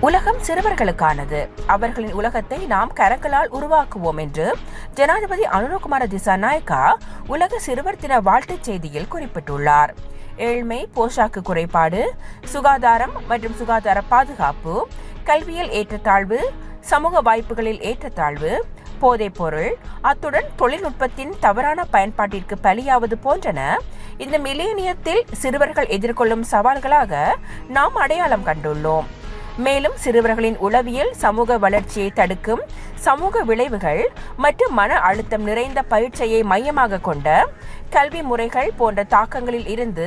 உலகம் சிறுவர்களுக்கானது. அவர்களின் உலகத்தை நாம் கரங்களால் உருவாக்குவோம் என்று ஜனாதிபதி அனுரகுமார திசாநாயக்கா உலக சிறுவர் தின வாழ்த்துச் செய்தியில் குறிப்பிட்டுள்ளார். ஏழ்மை, போஷாக்கு குறைபாடு, சுகாதாரம் மற்றும் சுகாதார பாதுகாப்பு, கல்வியில் ஏற்றத்தாழ்வு, சமூக வாய்ப்புகளில் ஏற்றத்தாழ்வு, போதைப் பொருள், அத்துடன் தொழில்நுட்பத்தின் தவறான பயன்பாட்டிற்கு பலியாவது போன்றன இந்த மில்லேனியத்தில் சிறுவர்கள் எதிர்கொள்ளும் சவால்களாக நாம் அடையாளம் கண்டுள்ளோம். மேலும் சிறுவர்களின் உளவியல், சமூக வளர்ச்சியை தடுக்கும் சமூக விளைவுகள் மற்றும் மன அழுத்தம் நிறைந்த பயிற்சியை மையமாக கொண்ட கல்வி முறைகள் போன்ற தாக்கங்களில் இருந்து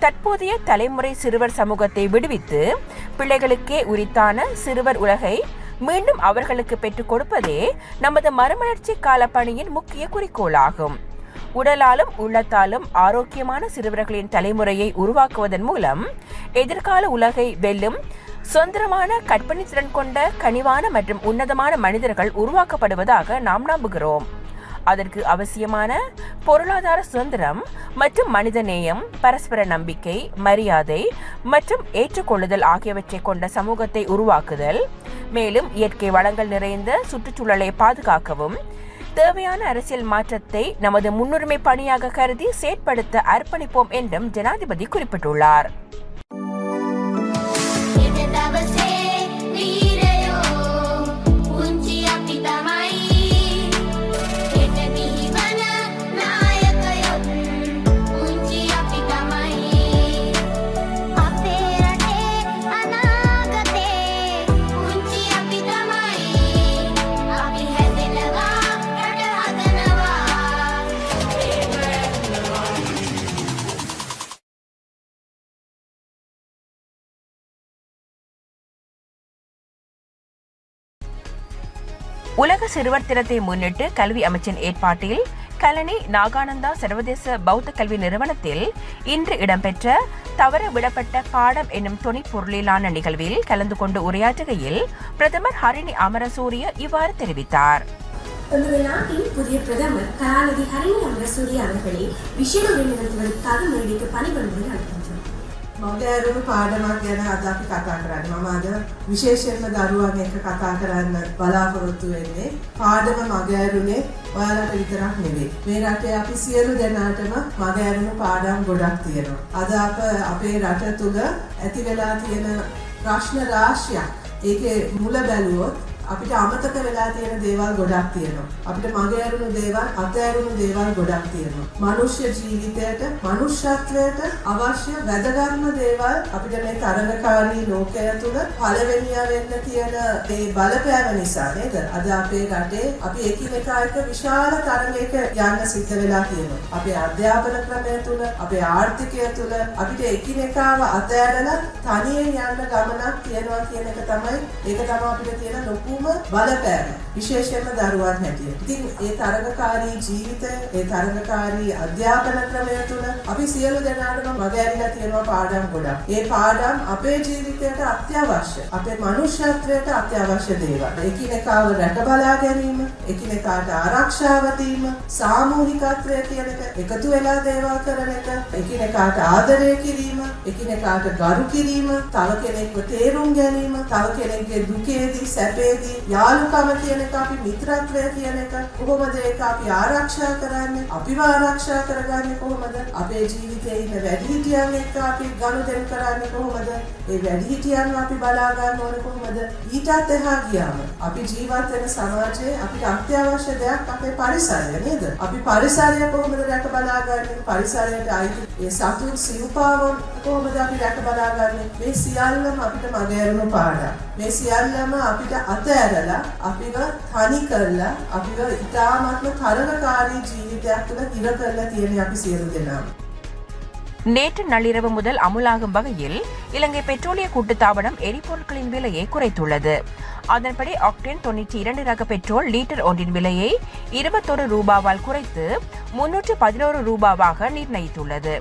தற்போதைய தலைமுறை சிறுவர் சமூகத்தை விடுவித்து பிள்ளைகளுக்கே உரித்தான சிறுவர் உலகை மீண்டும் அவர்களுக்கு பெற்றுக் கொடுப்பதே நமது மறுமலர்ச்சி கால பணியின் முக்கிய குறிக்கோளாகும். உடலாலும் உள்ளத்தாலும் ஆரோக்கியமான சிறுவர்களின் தலைமுறையை உருவாக்குவதன் மூலம் எதிர்கால உலகை வெல்லும் சுதந்திரமான, கற்பனை திறன் கொண்ட, கனிவான மற்றும் உன்னதமான மனிதர்கள் உருவாக்கப்படுவதாக நாம் நம்புகிறோம். அதற்கு அவசியமான பொருளாதார சுதந்திரம் மற்றும் மனிதநேயம், பரஸ்பர நம்பிக்கை, மரியாதை மற்றும் ஏற்றுக்கொள்ளுதல் ஆகியவற்றை கொண்ட சமூகத்தை உருவாக்குதல், மேலும் இயற்கை வளங்கள் நிறைந்த சுற்றுச்சூழலை பாதுகாக்கவும் தேவையான அரசியல் மாற்றத்தை நமது முன்னுரிமை பணியாக கருதி செயற்படுத்த அர்ப்பணிப்போம் என்றும் ஜனாதிபதி குறிப்பிட்டுள்ளார். உலக சிறுவர் தினத்தை முன்னிட்டு கல்வி அமைச்சின் ஏற்பாட்டில் கலனி நாகானந்தா சர்வதேச பௌத்த கல்வி நிறுவனத்தில் இன்று இடம்பெற்ற தவற விடப்பட்ட பாடம் என்னும் துணைப்பொருளிலான நிகழ்வில் கலந்து கொண்டு உரையாற்றுகையில் பிரதமர் ஹரிணி அமரசூரிய இவ்வாறு தெரிவித்தார். நமது நாட்டின் புதிய பிரதமர் கலாநிதி ஹரிணி அமரசூரிய அவர்களே විශේෂ நிகழ்வுகளுக்காக மேடைக்கு பணிபுரிந்து நடத்துகின்றனர். මගෑරුණු පාඩමක් ගැන අද අපි කතා කරන්නේ. මම අද විශේෂයෙන්ම දරුවන් එක්ක කතා කරන්න බලාපොරොත්තු වෙන්නේ පාඩම මගෑරුනේ ඔයාලට විතරක් නෙවෙයි. මේ රටේ අපි සියලු දෙනාටම මගෑරුණු පාඩම් ගොඩක් තියෙනවා. අද අපේ රට තුල ඇති වෙලා තියෙන ප්‍රශ්න රාශියක්. ඒකේ මුල බැලුවොත් අපිට අමතක වෙලා තියෙන දේවල් ගොඩක් තියෙනවා. අපිට මගහැරුණු දේවල්, අතහැරුණු දේවල් ගොඩක් තියෙනවා. මනුෂ්‍ය ජීවිතයට, මනුෂ්‍යත්වයට අවශ්‍ය වැදගත්ම දේවල් අපිට මේ තරඟකාරී ලෝකය තුළ පළවෙනියා වෙන්න තියෙන මේ බලපෑම නිසා නේද? අද අපේ රටේ අපි එකිනෙකා එක්ක විශාල තරඟයක යන්න සිද්ධ වෙලා තියෙනවා. අපේ අධ්‍යාපන ක්‍රමය තුළ, අපේ ආර්ථිකය තුළ අපිට එකිනෙකාව අතහැරලා තනියෙන් යන්න ගමනක් තියෙනවා කියන එක තමයි අපිට තියෙන ලොකු බලපෑම, විශේෂයෙන්ම දරුවන් හැටියට. ඉතින් ඒ තරඟකාරී ජීවිතය, ඒ තරඟකාරී අධ්‍යාපන ක්‍රමය තුළ අපි සියලු දෙනාටම මගහැරිලා තියෙනවා පාඩම් ගොඩක්. ඒ පාඩම් අපේ ජීවිතයට අත්‍යවශ්‍ය, අපේ මනුෂ්‍යත්වයට අත්‍යවශ්‍ය දේවල්. එකිනෙකාව රැක බලා ගැනීම, එකිනෙකාට ආරක්ෂාව දීම, සාමූහිකත්වය කියන එක, එකතු වෙලා දේවල් කරන එක, එකිනෙකාට ආදරය කිරීම, එකිනෙකාට ගරු කිරීම, තව කෙනෙක්ව තේරුම් ගැනීම, තව කෙනෙක්ගේ දුකේදී, සැපේදී යාළුකම කියන එක, අපි මිත්‍රත්වය කියන එක, කොහොමද ඒක අපි ආරක්ෂා කරන්නේ, අපිව ආරක්ෂා කරගන්නේ කොහොමද, අපේ ජීවිතයේ ඉන්න වැඩිහිටියන් එක්ක අපි ගනුදෙනු කරන්නේ කොහොමද, ඒ වැඩිහිටියන්ව අපි බලා ගන්න ඕනේ කොහොමද, ඊටත් එහා ගියාම අපි ජීවත් වෙන සමාජයේ අපිට අත්‍යවශ්‍ය දෙයක් අපේ පරිසරය නේද? අපි පරිසරය කොහොමද රැක බලා ගන්නේ, පරිසරයට අයිති ඒ සතුන් සිව්පාවොන් කොහොමද අපි රැක බලා ගන්නේ? මේ සියල්ලම අපිට මගහැරුණු පාඩම්. මේ සියල්ලම අපිට අතහැරලා අපිව තනි කරලා අපිව ඉතාමත්ම තරඟකාරී ජීවිතයක් තුළ ඉර කරලා තියෙන අපි සියලු දෙනාම. நேற்று நள்ளிரவு முதல் அமுலாகும் வகையில் இலங்கை பெட்ரோலிய கூட்டுத்தாபனம் எரிபொருட்களின் விலையை குறைத்துள்ளது. அதன்படி ஆக்டேன் 92 ரக பெட்ரோல் லீட்டர் ஒன்றின் விலையை 21 ரூபாவால் குறைத்து 311 ரூபாவாக நிர்ணயித்துள்ளது.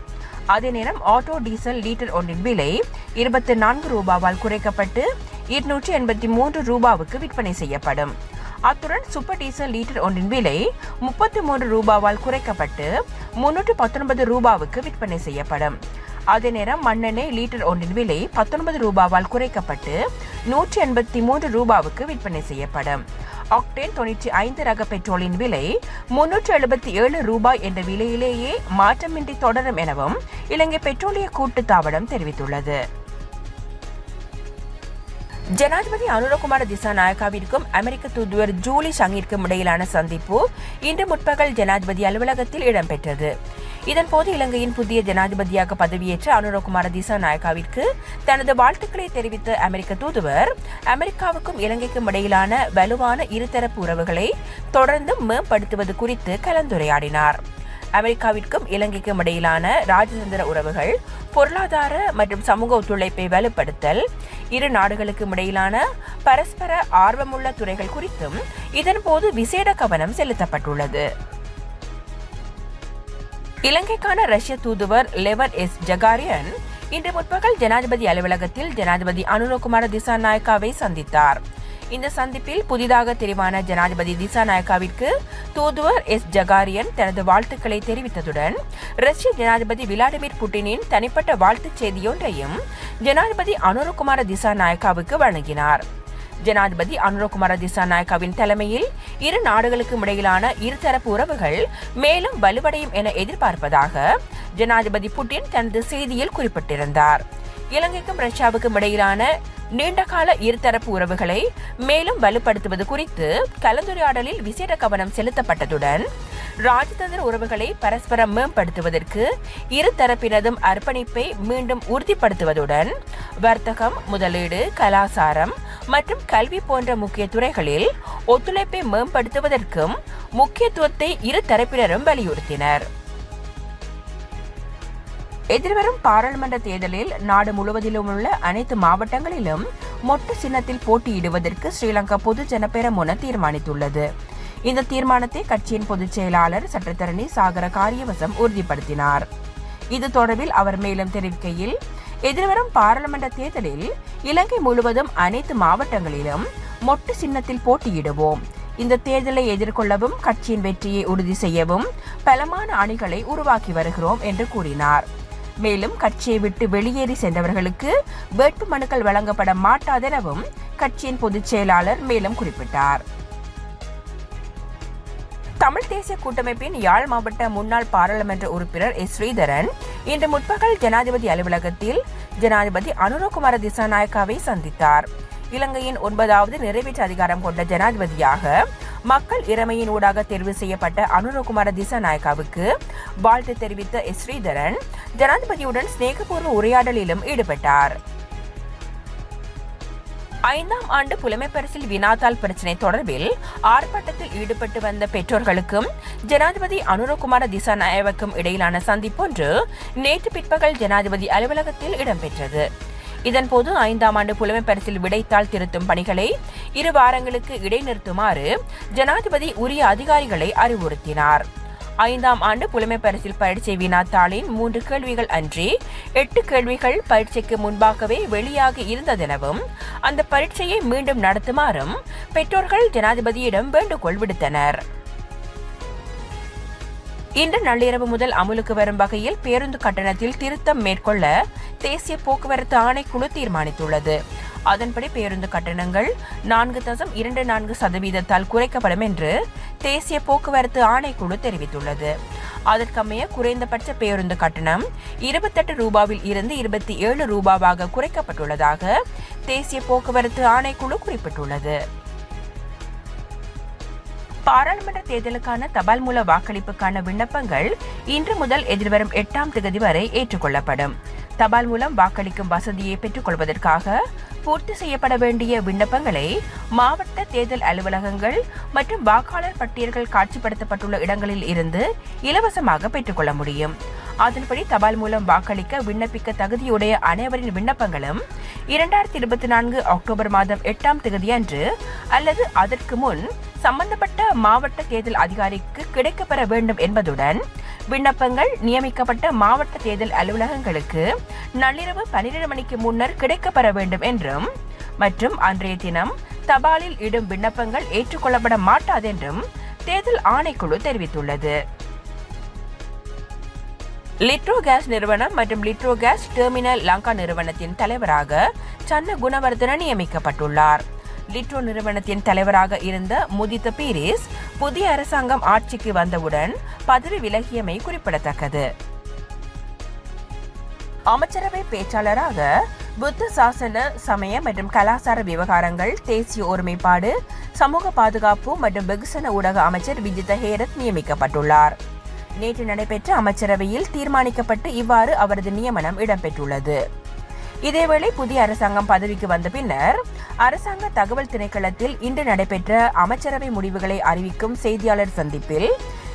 அதே நேரம் ஆட்டோ டீசல் லீட்டர் ஒன்றின் விலை 24 ரூபாவால் குறைக்கப்பட்டு 283 ரூபாவுக்கு விற்பனை செய்யப்படும். அத்துடன் சூப்பர் டீசல் லீட்டர் ஒன்றின் விலை 33 ரூபாவால் குறைக்கப்பட்டு 319 ரூபாவுக்கு விற்பனை செய்யப்படும். அதே நேரம் மண்ணெண்ணெய் லீட்டர் ஒன்றின் விலை 19 ரூபாவால் குறைக்கப்பட்டு 183 ரூபாவுக்கு விற்பனை செய்யப்படும். ஆக்டேன் 95 ரக பெட்ரோலின் விலை 377 ரூபாய் என்ற விலையிலேயே மாற்றமின்றி தொடரும் எனவும் இலங்கை பெட்ரோலிய கூட்டுத்தாபனம் தெரிவித்துள்ளது. ஜனாதிபதி அனுரகுமார திசாநாயக்காவிற்கும் அமெரிக்க தூதுவர் ஜூலி ஷங்கிற்கும் இடையிலான சந்திப்பு இன்று முற்பகல் ஜனாதிபதி அலுவலகத்தில் இடம்பெற்றது. இதன்போது இலங்கையின் புதிய ஜனாதிபதியாக பதவியேற்ற அனுரகுமார திசாநாயக்காவிற்கு தனது வாழ்த்துக்களை தெரிவித்த அமெரிக்க தூதுவர் அமெரிக்காவுக்கும் இலங்கைக்கும் இடையிலான வலுவான இருதரப்பு உறவுகளை தொடர்ந்து மேம்படுத்துவது குறித்து கலந்துரையாடினார். அமெரிக்காவிற்கும் இலங்கைக்கும் இடையிலான ராஜதந்திர உறவுகள், பொருளாதார மற்றும் சமூக ஒத்துழைப்பை வலுப்படுத்தல், இரு நாடுகளுக்கும் இடையிலான பரஸ்பர ஆர்வமுள்ள துறைகள் குறித்தும் இதன்போது விசேட கவனம் செலுத்தப்பட்டுள்ளது. இலங்கைக்கான ரஷ்ய தூதுவர் லெவன் எஸ் ஜகாரியன் இன்று முற்பகல் ஜனாதிபதி அலுவலகத்தில் ஜனாதிபதி அனுரகுமார திசாநாயக்காவை சந்தித்தார். இந்த சந்திப்பில் புதிதாக தெரிவான ஜனாதிபதி திசாநாயக்காவிற்கு தூதுவர் எஸ் ஜகாரியன் தனது வாழ்த்துக்களை தெரிவித்ததுடன் ரஷ்ய ஜனாதிபதி விளாடிமிர் புட்டினின் தனிப்பட்ட வாழ்த்துச் செய்தியொன்றையும் ஜனாதிபதி அனுரகுமார திசாநாயக்காவுக்கு வழங்கினார். ஜனாதிபதி அனுரகுமார திசாநாயக்காவின் தலைமையில் இரு நாடுகளுக்கும் இடையிலான இருதரப்பு உறவுகள் மேலும் வலுவடையும் என எதிர்பார்ப்பதாக ஜனாதிபதி புட்டின் தனது செய்தியில் குறிப்பிட்டிருந்தார். இலங்கைக்கும் ரஷ்யாவுக்கும் இடையிலான நீண்டகால இருதரப்பு உறவுகளை மேலும் வலுப்படுத்துவது குறித்து கலந்துரையாடலில் விசேட கவனம் செலுத்தப்பட்டதுடன் ராஜதந்திர உறவுகளை பரஸ்பரம் மேம்படுத்துவதற்கு இரு தரப்பினதும் அர்ப்பணிப்பை மீண்டும் உறுதிப்படுத்துவதுடன் வர்த்தகம், முதலீடு, கலாசாரம் மற்றும் கல்வி போன்ற முக்கிய துறைகளில் ஒத்துழைப்பை மேம்படுத்துவதற்கும் முக்கியத்துவத்தை இரு தரப்பினரும் வலியுறுத்தினர். எதிர்வரும் பாராளுமன்ற தேர்தலில் நாடு முழுவதிலும் உள்ள அனைத்து மாவட்டங்களிலும் மொட்டு சின்னத்தில் போட்டியிடுவதற்கு ஸ்ரீலங்கா பொதுஜன பெரமுன தீர்மானித்துள்ளது. இந்த தீர்மானத்தை கட்சியின் பொதுச் செயலாளர் சட்டத்தரணி சாகர காரியவசம் உறுதிப்படுத்தினார். இது தொடர்பில் அவர் மேலும் தெரிவிக்கையில், எதிர்வரும் பாராளுமன்ற தேர்தலில் இலங்கை முழுவதும் அனைத்து மாவட்டங்களிலும் மொட்டு சின்னத்தில் போட்டியிடுவோம். இந்த தேர்தலை எதிர்கொள்ளவும் கட்சியின் வெற்றியை உறுதி செய்யவும் பலமான அணிகளை உருவாக்கி வருகிறோம் என்று கூறினார். மேலும் கட்சியை விட்டு வெளியேறி சென்றவர்களுக்கு வேட்பு மனுக்கள் வழங்கப்பட மாட்டாதெனவும் கட்சியின் பொதுச் செயலாளர் மேலும் குறிப்பிட்டார். தமிழ் தேசிய கூட்டமைப்பின் யாழ் மாவட்ட முன்னாள் பாராளுமன்ற உறுப்பினர் எஸ் ஸ்ரீதரன் இன்று முற்பகல் ஜனாதிபதி அலுவலகத்தில் ஜனாதிபதி அனுரகுமார திசாநாயக்காவை சந்தித்தார். இலங்கையின் 9வது நிறைவேற்று அதிகாரம் கொண்ட ஜனாதிபதியாக மக்கள் இறைமையின் ஊடாக தேர்வு செய்யப்பட்ட அனுரகுமார திசாநாயக்காவுக்கு வாழ்த்து தெரிவித்த எஸ் ஸ்ரீதரன் ஜனாதிபதியுடன் சிநேகபூர்வ உரையாடலிலும் ஈடுபட்டார். 5ஆம் ஆண்டு புலமைப்பரிசில் வினாத்தாள் பிரச்சினை தொடர்பில் ஆர்ப்பாட்டத்தில் ஈடுபட்டு வந்த பெற்றோர்களுக்கும் ஜனாதிபதி அனுரகுமார திசாநாயக்காவுக்கும் இடையிலான சந்திப்பொன்று நேற்று பிற்பகல் ஜனாதிபதி அலுவலகத்தில் இடம்பெற்றது. இதன்போது 5ஆம் ஆண்டு புலமைப்பரிசில் விடைத்தாள் திருத்தும் பணிகளை 2 வாரங்களுக்கு இடைநிறுத்துமாறு ஜனாதிபதி உரிய அதிகாரிகளை அறிவுறுத்தினார். 5ஆம் ஆண்டு புலமைப்பரிசில் பரீட்சை வினாத்தாளின் 3 கேள்விகள் அன்றி 8 கேள்விகள் பரீட்சைக்கு முன்பாகவே வெளியாகி இருந்ததெனவும் அந்த பரீட்சையை மீண்டும் நடத்துமாறும் பெற்றோர்கள் ஜனாதிபதியிடம் வேண்டுகோள் விடுத்தனர். இன்று நள்ளிரவு முதல் அமுலுக்கு வரும் வகையில் பேருந்து கட்டணத்தில் திருத்தம் மேற்கொள்ள தேசிய போக்குவரத்து ஆணைக்குழு தீர்மானித்துள்ளது. அதன்படி பேருந்து கட்டணங்கள் 4.24% குறைக்கப்படும் என்று தேசிய போக்குவரத்து ஆணைக்குழு தெரிவித்துள்ளது. அதற்கமைய குறைந்தபட்ச பேருந்து கட்டணம் 28 ரூபாவில் இருந்து 27 ரூபாவாக குறைக்கப்பட்டுள்ளதாக தேசிய போக்குவரத்து ஆணைக்குழு குறிப்பிட்டுள்ளது. பாராளுமன்ற தேர்தலுக்கான தபால் மூல வாக்களிப்புக்கான விண்ணப்பங்கள் இன்று முதல் எதிர்வரும் 8ஆம் தேதி வரை ஏற்றுக்கொள்ளப்படும். தபால் மூலம் வாக்களிக்கும் வசதியை பெற்றுக் கொள்வதற்காக பூர்த்தி செய்யப்பட வேண்டிய விண்ணப்பங்களை மாவட்ட தேர்தல் அலுவலகங்கள் மற்றும் வாக்காளர் பட்டியல்கள் காட்சிப்படுத்தப்பட்டுள்ள இடங்களில் இருந்து இலவசமாக பெற்றுக்கொள்ள முடியும். அதன்படி தபால் மூலம் வாக்களிக்க விண்ணப்பிக்க தகுதியுடைய அனைவரின் விண்ணப்பங்களும் 2024 அக்டோபர் மாதம் 8ஆம் தேதி அன்று அல்லது அதற்கு முன் சம்பந்தப்பட்ட மாவட்ட தேர்தல் அதிகாரிக்கு கிடைக்கப்பெற வேண்டும் என்பதுடன் விண்ணப்பங்கள் நியமிக்கப்பட்ட மாவட்ட தேர்தல் அலுவலகங்களுக்கு நள்ளிரவு 12 மணிக்கு முன்னர் கிடைக்கப்பெற வேண்டும் என்றும் மற்றும் அன்றைய தினம் தபாலில் இடும் விண்ணப்பங்கள் ஏற்றுக்கொள்ளப்பட மாட்டாதென்றும் தேர்தல் ஆணைக்குழு தெரிவித்துள்ளது. லிட்ரோ கேஸ் நிறுவனம் மற்றும் லிட்ரோ கேஸ் டெர்மினல் லங்கா நிறுவனத்தின் தலைவராக சன்ன குணவர்தன நியமிக்கப்பட்டுள்ளார். லிட்ரோ நிறுவனத்தின் தலைவராக இருந்த முதித்த பீரிஸ் புதிய அரசாங்கம் ஆட்சிக்கு வந்தவுடன் பதவி விலகியமை குறிப்பிடத்தக்கது. அமைச்சரவை பேச்சாளராக புத்த சாசன சமய மற்றும் கலாச்சார விவகாரங்கள், தேசிய ஒருமைப்பாடு, சமூக பாதுகாப்பு மற்றும் வெகுசன ஊடக அமைச்சர் விஜித ஹேரத் நியமிக்கப்பட்டுள்ளார். நேற்று நடைபெற்ற அமைச்சரவையில் தீர்மானிக்கப்பட்டு இவ்வாறு அவரது நியமனம் இடம்பெற்றுள்ளது. இதேவேளை புதிய அரசாங்கம் பதவிக்கு வந்த பின்னர் அரசாங்க தகவல் திணைக்களத்தில் இன்று நடைபெற்ற அமைச்சரவை முடிவுகளை அறிவிக்கும் செய்தியாளர் சந்திப்பில்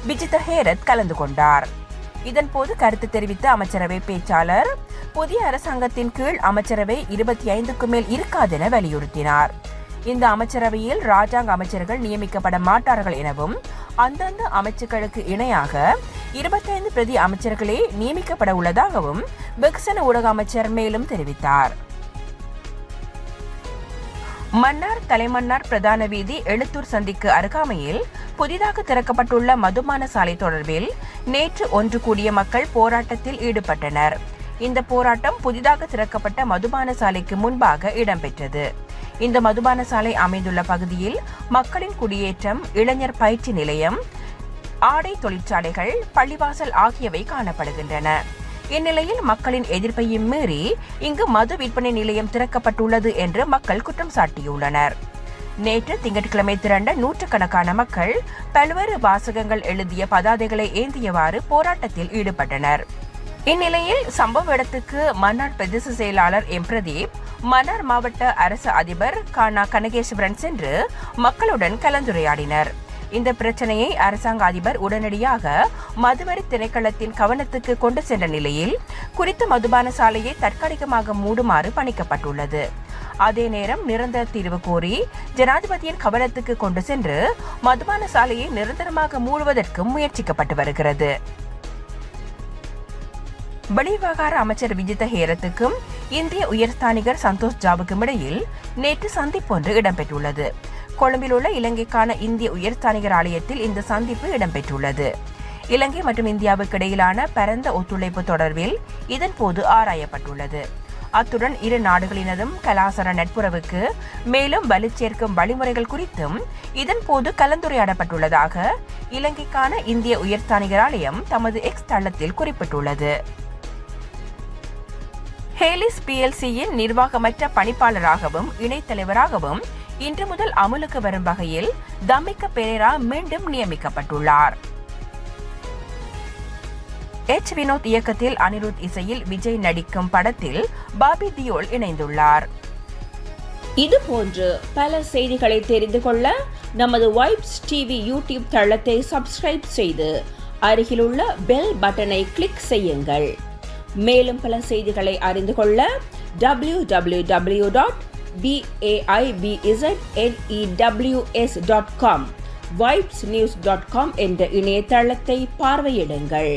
விஜித ஹேரத் கலந்து கொண்டார். இதன்போது கருத்து தெரிவித்த அமைச்சரவை பேச்சாளர் புதிய அரசாங்கத்தின் கீழ் அமைச்சரவை 25க்கு மேல் இருக்காதென வலியுறுத்தினார். இந்த அமைச்சரவையில் ராஜாங்க அமைச்சர்கள் நியமிக்கப்பட மாட்டார்கள் எனவும் அந்தந்த அமைச்சுக்களுக்கு இணையாக 25 பிரதி அமைச்சர்களே நியமிக்கப்பட உள்ளதாகவும் வெகுசன ஊடக அமைச்சர் மேலும் தெரிவித்தார். மன்னார் தலைமன்னார் பிரதான வீதி எழுத்தூர் சந்திக்கு அருகாமையில் புதிதாக திறக்கப்பட்டுள்ள மதுபான சாலை தொடர்பில் நேற்று ஒன்று கூடிய மக்கள் போராட்டத்தில் ஈடுபட்டனர். இந்த போராட்டம் புதிதாக திறக்கப்பட்ட மதுபான சாலைக்கு முன்பாக இடம்பெற்றது. இந்த மதுபான சாலை அமைந்துள்ள பகுதியில் மக்களின் குடியேற்றம், இளைஞர் பயிற்சி நிலையம், ஆடை தொழிற்சாலைகள், பள்ளிவாசல் ஆகியவை காணப்படுகின்றன. இந்நிலையில் மக்களின் எதிர்ப்பையும் மீறி இங்கு மது விற்பனை நிலையம் திறக்கப்பட்டுள்ளது என்று மக்கள் குற்றம் சாட்டியுள்ளனர். நேற்று திங்கட்கிழமை திரண்ட நூற்றுக்கணக்கான மக்கள் பல்வேறு வாசகங்கள் எழுதிய பதாதைகளை ஏந்தியவாறு போராட்டத்தில் ஈடுபட்டனர். இந்நிலையில் சம்பவ இடத்துக்கு மன்னார் பிரதேச செயலாளர் எம் பிரதீப், மன்னார் மாவட்ட அரசு அதிபர் கானா கனகேஸ்வரன் சென்று மக்களுடன் கலந்துரையாடினர். இந்த பிரச்சனையை அரசாங்க அதிபர் உடனடியாக மதுவரி திணைக்களத்தின் கவனத்துக்கு கொண்டு சென்ற நிலையில் குறித்த மதுபான சாலையை தற்காலிகமாக மூடுமாறு பணிக்கப்பட்டுள்ளது. அதே நேரம் நிரந்தர தீர்வு கோரி ஜனாதிபதியின் கவனத்துக்கு கொண்டு சென்று மதுபான சாலையை நிரந்தரமாக மூடுவதற்கும் முயற்சிக்கப்பட்டு வருகிறது. வெளிவிவகார அமைச்சர் விஜித ஹேரத்துக்கும் இந்திய உயர்ஸ்தானிகர் சந்தோஷ் ஜாவுக்கும் இடையில் நேற்று சந்திப்பு ஒன்று இடம்பெற்றுள்ளது. கொழும்பில் உள்ள இலங்கைக்கான இந்திய உயர்ஸ்தானிகர் ஆலயத்தில் இந்த சந்திப்பு இடம்பெற்றுள்ளது. இலங்கை மற்றும் இந்தியாவுக்கு இடையிலான பரந்த ஒத்துழைப்பு தொடர்பில் இதன்போது ஆராயப்பட்டுள்ளது. அத்துடன் இரு நாடுகளினதும் கலாசார நட்புறவுக்கு மேலும் வலு சேர்க்கும் வழிமுறைகள் குறித்தும் இதன்போது கலந்துரையாடப்பட்டுள்ளதாக இலங்கைக்கான இந்திய உயர்ஸ்தானிகர் ஆலயம் தமது எக்ஸ் தளத்தில் குறிப்பிட்டுள்ளது. ஹேலிஸ் பிஎல்சியின் நிர்வாகமற்ற பணிப்பாளராகவும் இணைத்தலைவராகவும் இன்று முதல் அமலுக்கு வரும் வகையில் தம்மிக்க பெரேரா மீண்டும் நியமிக்கப்பட்டுள்ளார். எச் வினோத் இயக்கத்தில் அனிருத் இசையில் விஜய் நடிக்கும் படத்தில் பாபி தியோல் இணைந்துள்ளார். இதுபோன்று பல செய்திகளை தெரிந்து கொள்ள நமது வைப்ஸ் டிவி யூடியூப் தளத்தை சப்ஸ்கிரைப் செய்து அருகிலுள்ள பெல் பட்டனை கிளிக் செய்யுங்கள். மேலும் பல செய்திகளை அறிந்து கொள்ள www.vaibznews.com வைப்ஸ்news.com என்ற இணையதளத்தை பார்வையிடுங்கள்.